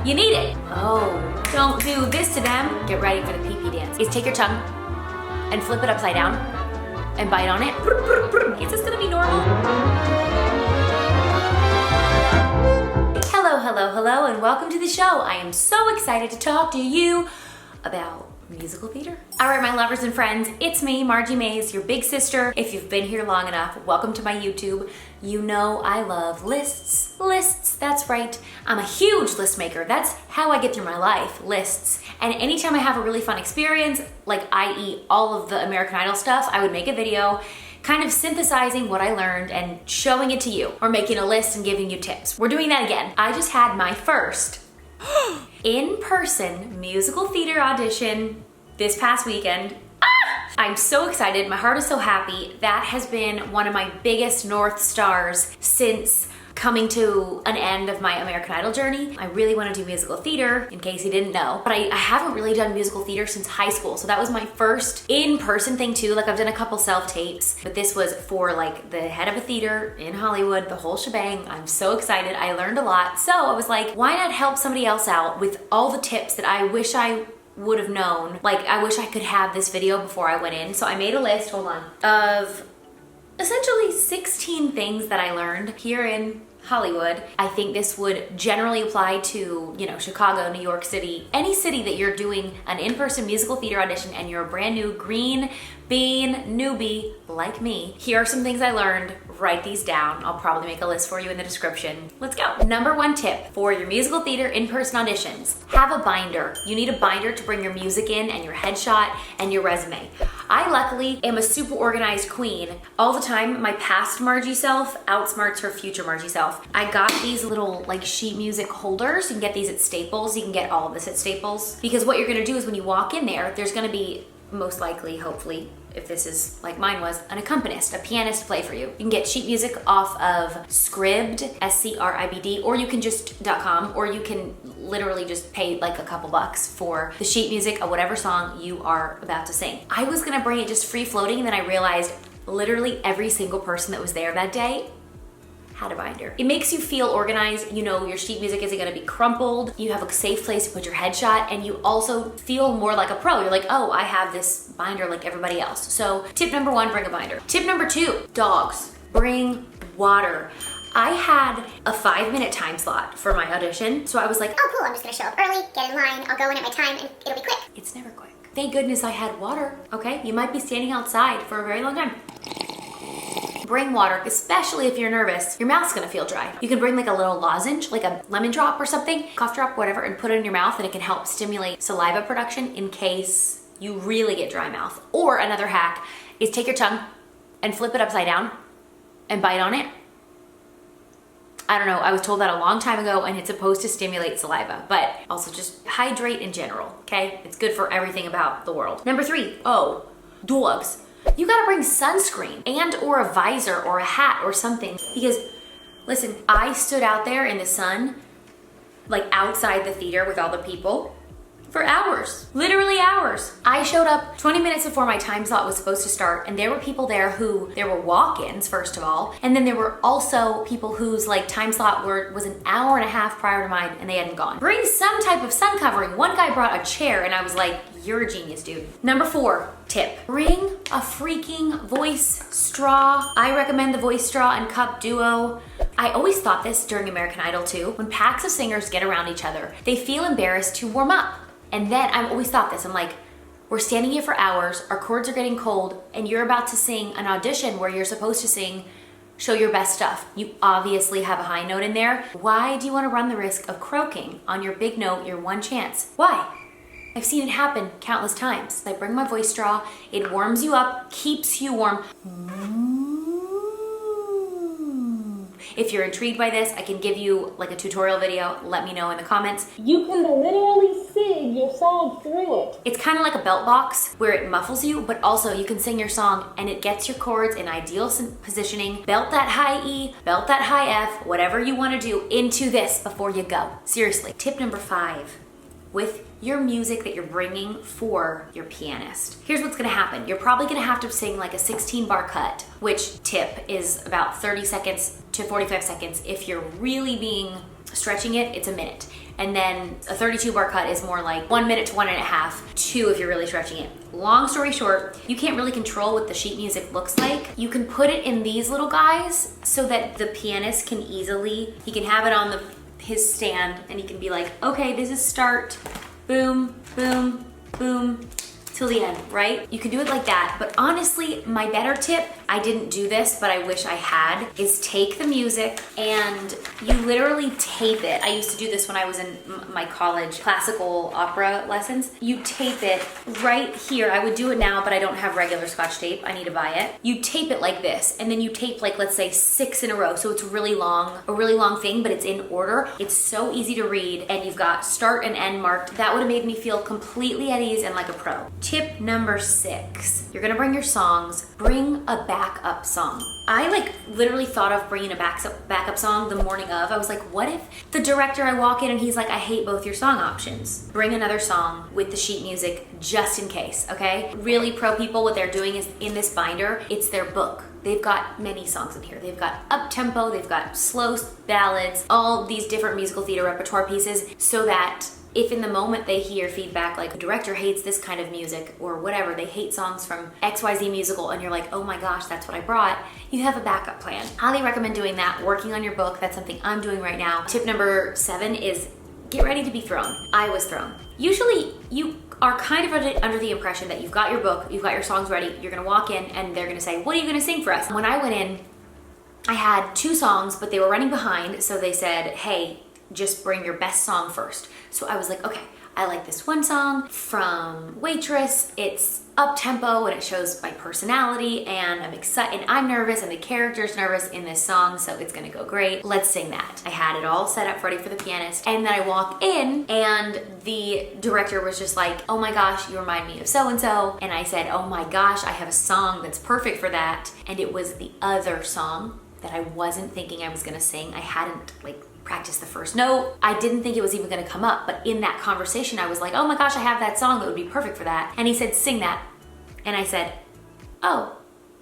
You need it. Oh, don't do this to them. Get ready for the pee-pee dance. Is take your tongue and flip it upside down and bite on it. Is this gonna be normal? Hello, hello, hello, and welcome to the show. I am so excited to talk to you about musical theater. All right, my lovers and friends, it's me, Margie Mays, your big sister. If you've been here long enough, welcome to my YouTube. You know I love lists, that's right. I'm a huge list maker. That's how I get through my life, lists. And anytime I have a really fun experience, like i.e. all of the American Idol stuff, I would make a video kind of synthesizing what I learned and showing it to you, or making a list and giving you tips. We're doing that again. I just had my first in-person musical theater audition this past weekend. I'm so excited. My heart is so happy. That has been one of my biggest North Stars since coming to an end of my American Idol journey. I really want to do musical theater, in case you didn't know, but I haven't really done musical theater since high school. So that was my first in-person thing too. Like I've done a couple self-tapes, but this was for like the head of a theater in Hollywood, the whole shebang. I'm so excited. I learned a lot. So I was like, why not help somebody else out with all the tips that I wish I would have known. Like I wish I could have this video before I went in. So I made a list, hold on, of essentially 16 things that I learned here in Hollywood. I think this would generally apply to, you know, Chicago, New York City, any city that you're doing an in-person musical theater audition and you're a brand new green bean newbie like me. Here are some things I learned. Write these down. I'll probably make a list for you in the description. Let's go. Number one tip for your musical theater in-person auditions, have a binder. You need a binder to bring your music in and your headshot and your resume. I luckily am a super organized queen. All the time, my past Margie self outsmarts her future Margie self. I got these little like sheet music holders. You can get these at Staples. You can get all of this at Staples. Because what you're gonna do is when you walk in there, there's gonna be most likely, hopefully, if this is like mine was, an accompanist, a pianist to play for you. You can get sheet music off of Scribd, S-C-R-I-B-D, or you can just .com, or you can literally just pay like a couple bucks for the sheet music of whatever song you are about to sing. I was gonna bring it just free floating, and then I realized literally every single person that was there that day had a binder. It makes you feel organized. You know your sheet music isn't gonna be crumpled. You have a safe place to put your headshot, and you also feel more like a pro. You're like, oh, I have this binder like everybody else. So tip number one, bring a binder. Tip number two, dogs. Bring water. I had a 5-minute time slot for my audition, so I was like, oh cool, I'm just gonna show up early, get in line, I'll go in at my time, and it'll be quick. It's never quick. Thank goodness I had water, okay? You might be standing outside for a very long time. Bring water, especially if you're nervous. Your mouth's gonna feel dry. You can bring like a little lozenge, like a lemon drop or something, cough drop, whatever, and put it in your mouth, and it can help stimulate saliva production in case you really get dry mouth. Or another hack is take your tongue and flip it upside down and bite on it. I don't know, I was told that a long time ago, and it's supposed to stimulate saliva, but also just hydrate in general, okay? It's good for everything about the world. Number three, dogs. You gotta bring sunscreen and or a visor or a hat or something, because listen, I stood out there in the sun, like outside the theater with all the people for hours, literally hours. I showed up 20 minutes before my time slot was supposed to start, and there were people there were walk-ins first of all, and then there were also people whose like time slot was an hour and a half prior to mine and they hadn't gone. Bring some type of sun covering. One guy brought a chair and I was like, you're a genius, dude. Number four tip, bring a freaking voice straw. I recommend the voice straw and cup duo. I always thought this during American Idol too. When packs of singers get around each other, they feel embarrassed to warm up. And then I've always thought this, I'm like, we're standing here for hours, our cords are getting cold, and you're about to sing an audition where you're supposed to sing show your best stuff. You obviously have a high note in there. Why do you want to run the risk of croaking on your big note, your one chance? Why? I've seen it happen countless times. I bring my voice straw, it warms you up, keeps you warm. If you're intrigued by this, I can give you like a tutorial video. Let me know in the comments. You can literally sing your song through it. It's kind of like a belt box where it muffles you, but also you can sing your song and it gets your chords in ideal positioning. Belt that high E, belt that high F, whatever you want to do into this before you go. Seriously. Tip number 5, with your music that you're bringing for your pianist. Here's what's gonna happen. You're probably gonna have to sing like a 16-bar cut, which tip is about 30 seconds to 45 seconds if you're really being stretching it, it's a minute. And then a 32 bar cut is more like 1 minute to 1.5, 2 if you're really stretching it. Long story short, you can't really control what the sheet music looks like. You can put it in these little guys so that the pianist can easily, he can have it on his stand and he can be like, okay, this is start, boom, boom, boom, till the end, right? You can do it like that, but honestly, my better tip, I didn't do this, but I wish I had, is take the music and you literally tape it. I used to do this when I was in my college classical opera lessons. You tape it right here. I would do it now, but I don't have regular Scotch tape. I need to buy it. You tape it like this, and then you tape like, let's say 6 in a row. So it's really long, a really long thing, but it's in order. It's so easy to read, and you've got start and end marked. That would have made me feel completely at ease and like a pro. Tip number 6, you're gonna bring your songs, bring a backup song. I like literally thought of bringing a backup song the morning of. I was like, what if the director, I walk in and he's like, I hate both your song options. Bring another song with the sheet music just in case, okay? Really pro people, what they're doing is in this binder, it's their book. They've got many songs in here. They've got up-tempo, they've got slow ballads, all these different musical theater repertoire pieces, so that if in the moment they hear feedback like the director hates this kind of music or whatever, they hate songs from XYZ musical, and you're like, oh my gosh, that's what I brought, you have a backup plan. Highly recommend doing that, working on your book. That's something I'm doing right now. Tip number 7 is get ready to be thrown. I was thrown. Usually you are kind of under the impression that you've got your book, you've got your songs ready, you're gonna walk in and they're gonna say, what are you gonna sing for us? When I went in, I had 2 songs, but they were running behind, so they said, hey, just bring your best song first. So I was like, okay, I like this one song from Waitress. It's up-tempo and it shows my personality, and I'm excited and I'm nervous and the character's nervous in this song, so it's gonna go great. Let's sing that. I had it all set up ready for the pianist, and then I walk in and the director was just like, oh my gosh, you remind me of so-and-so. And I said, oh my gosh, I have a song that's perfect for that. And it was the other song that I wasn't thinking I was gonna sing. I hadn't practice the first note. I didn't think it was even gonna come up, but in that conversation, I was like, oh my gosh, I have that song that would be perfect for that. And he said, sing that. And I said, oh,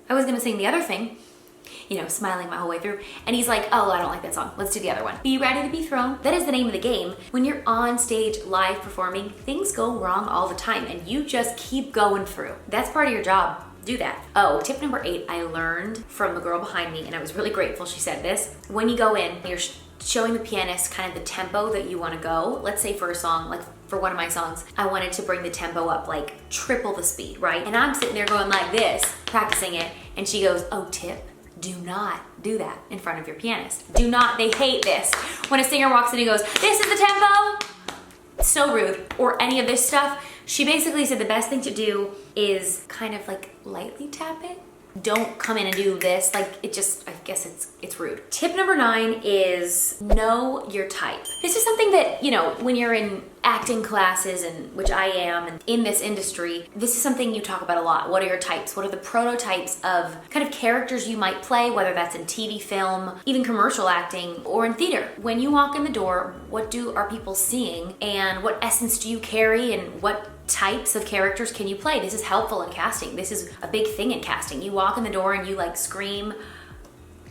I was gonna sing the other thing, smiling my whole way through. And he's like, oh, I don't like that song. Let's do the other one. Be ready to be thrown. That is the name of the game. When you're on stage live performing, things go wrong all the time and you just keep going through. That's part of your job. Do that. Oh, tip number 8, I learned from the girl behind me, and I was really grateful she said this. When you go in, you're showing the pianist kind of the tempo that you want to go. Let's say for a song, like for one of my songs, I wanted to bring the tempo up like triple the speed, right? And I'm sitting there going like this, practicing it, and she goes, oh, tip, do not do that in front of your pianist. Do not, they hate this. When a singer walks in and goes, this is the tempo, so rude, or any of this stuff. She basically said the best thing to do is kind of like lightly tap it. Don't come in and do this. Like it just, I guess it's rude. Tip number 9 is know your type. This is something that, when you're in acting classes, and which I am, and in this industry, this is something you talk about a lot. What are your types? What are the prototypes of kind of characters you might play, whether that's in TV, film, even commercial acting, or in theater? When you walk in the door, what are people seeing, and what essence do you carry, and what types of characters can you play? This is helpful in casting. This is a big thing in casting. You walk in the door and you scream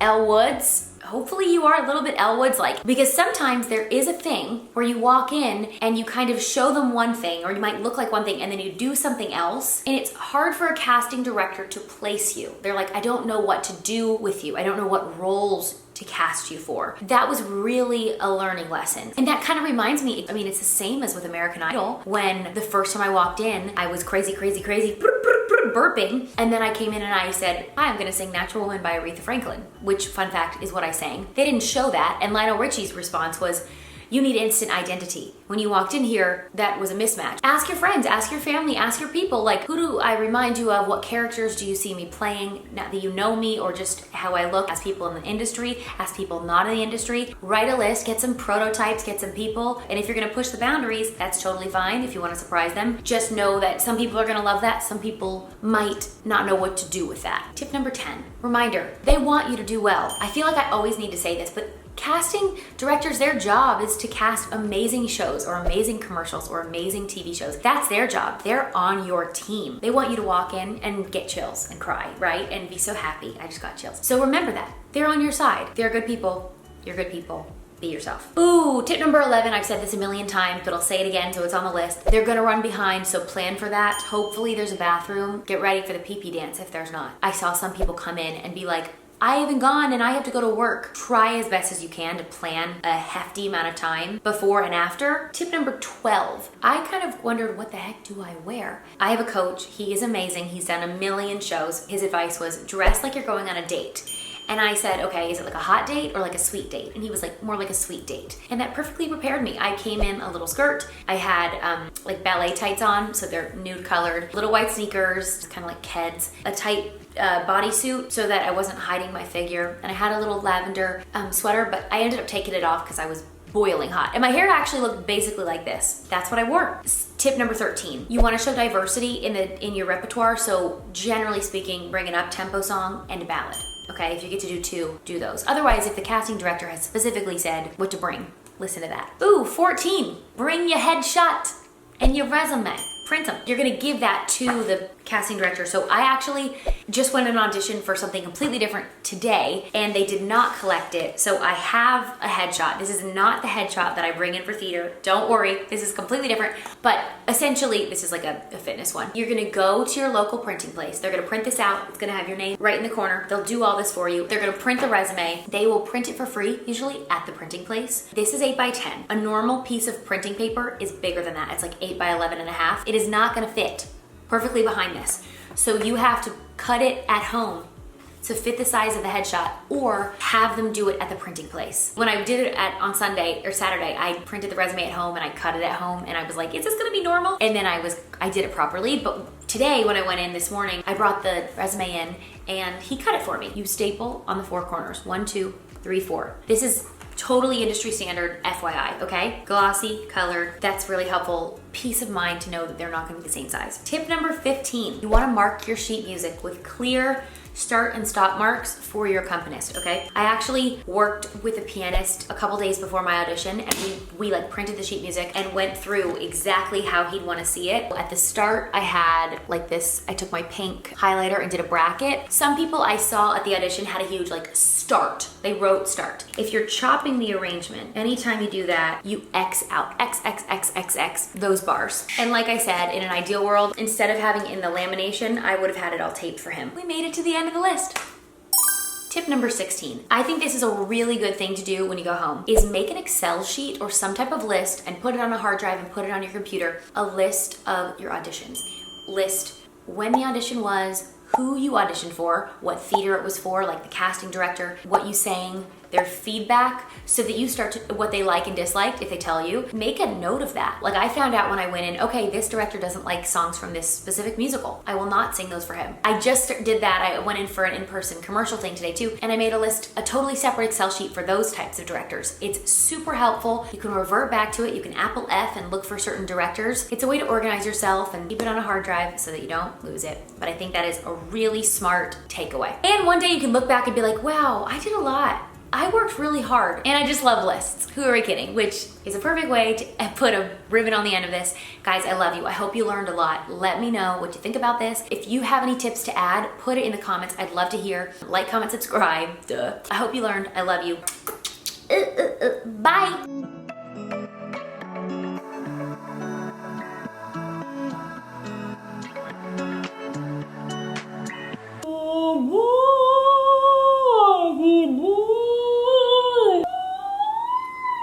Elle Woods. Hopefully you are a little bit Elle Woods like, because sometimes there is a thing where you walk in and you kind of show them one thing, or you might look like one thing and then you do something else, and it's hard for a casting director to place you. They're like, I don't know what to do with you. I don't know what roles to cast you for. That was really a learning lesson. And that kind of reminds me, it's the same as with American Idol. When the first time I walked in, I was crazy, burping. And then I came in and I said, hi, I'm gonna sing Natural Woman by Aretha Franklin, which, fun fact, is what I sang. They didn't show that. And Lionel Richie's response was, you need instant identity. When you walked in here, that was a mismatch. Ask your friends, ask your family, ask your people, who do I remind you of? What characters do you see me playing? Not that you know me, or just how I look. Ask people in the industry, ask people not in the industry. Write a list, get some prototypes, get some people. And if you're gonna push the boundaries, that's totally fine if you wanna surprise them. Just know that some people are gonna love that, some people might not know what to do with that. Tip number 10, reminder, they want you to do well. I feel like I always need to say this, but casting directors, their job is to cast amazing shows or amazing commercials or amazing TV shows. That's their job. They're on your team. They want you to walk in and get chills and cry, right? And be so happy. I just got chills. So remember that. They're on your side. They're good people. You're good people. Be yourself. Ooh, tip number 11, I've said this a million times, but I'll say it again so it's on the list. They're gonna run behind, so plan for that. Hopefully there's a bathroom. Get ready for the pee-pee dance if there's not. I saw some people come in and be like, I haven't gone and I have to go to work. Try as best as you can to plan a hefty amount of time before and after. Tip number 12, I kind of wondered, what the heck do I wear? I have a coach, he is amazing. He's done a million shows. His advice was dress like you're going on a date. And I said, okay, is it like a hot date or like a sweet date? And he was like, more like a sweet date. And that perfectly prepared me. I came in a little skirt. I had like ballet tights on, so they're nude colored, little white sneakers, kind of like Keds, a tight bodysuit so that I wasn't hiding my figure. And I had a little lavender sweater, but I ended up taking it off because I was boiling hot. And my hair actually looked basically like this. That's what I wore. Tip number 13, you want to show diversity in your repertoire. So generally speaking, bring an up-tempo song and a ballad. Okay, if you get to do two, do those. Otherwise, if the casting director has specifically said what to bring, listen to that. Ooh, 14, bring your headshot and your resume. Print them. You're gonna give that to the casting director. So I actually just went an audition for something completely different today and they did not collect it. So I have a headshot. This is not the headshot that I bring in for theater. Don't worry, this is completely different. But essentially, this is like a fitness one. You're gonna go to your local printing place. They're gonna print this out. It's gonna have your name right in the corner. They'll do all this for you. They're gonna print the resume. They will print it for free, usually at the printing place. This is 8 by 10. A normal piece of printing paper is bigger than that. It's like 8 by 11 and a half. It is not gonna fit perfectly behind this. So you have to cut it at home to fit the size of the headshot or have them do it at the printing place. When I did it on Sunday or Saturday, I printed the resume at home and I cut it at home and I was like, is this gonna be normal? And then I did it properly. But today when I went in this morning, I brought the resume in and he cut it for me. You staple on the 4 corners, 1, 2, 3, 4. This is totally industry standard, FYI, okay? Glossy, colored, that's really helpful. Peace of mind to know that they're not gonna be the same size. Tip number 15, you wanna mark your sheet music with clear start and stop marks for your accompanist, okay? I actually worked with a pianist a couple days before my audition and we like printed the sheet music and went through exactly how he'd wanna see it. At the start, I had like this, I took my pink highlighter and did a bracket. Some people I saw at the audition had a huge like start. They wrote start. If you're chopping the arrangement, anytime you do that, you X out, X, X, X, X, X, those bars. And like I said, in an ideal world, instead of having in the lamination, I would have had it all taped for him. We made it to the end of the list. Tip number 16. I think this is a really good thing to do when you go home, is make an Excel sheet or some type of list and put it on a hard drive and put it on your computer, a list of your auditions. List when the audition was, who you auditioned for, what theater it was for, like the casting director, what you sang, their feedback, so that you start to, what they like and disliked, if they tell you, make a note of that. Like I found out when I went in, okay, this director doesn't like songs from this specific musical. I will not sing those for him. I just did that. I went in for an in-person commercial thing today too, and I made a list, a totally separate Excel sheet for those types of directors. It's super helpful. You can revert back to it. You can Apple F and look for certain directors. It's a way to organize yourself and keep it on a hard drive so that you don't lose it. But I think that is a really smart takeaway. And one day you can look back and be like, wow, I did a lot. I worked really hard and I just love lists. Who are we kidding? Which is a perfect way to put a ribbon on the end of this. Guys, I love you. I hope you learned a lot. Let me know what you think about this. If you have any tips to add, put it in the comments. I'd love to hear. Like, comment, subscribe. Duh. I hope you learned. I love you. Bye.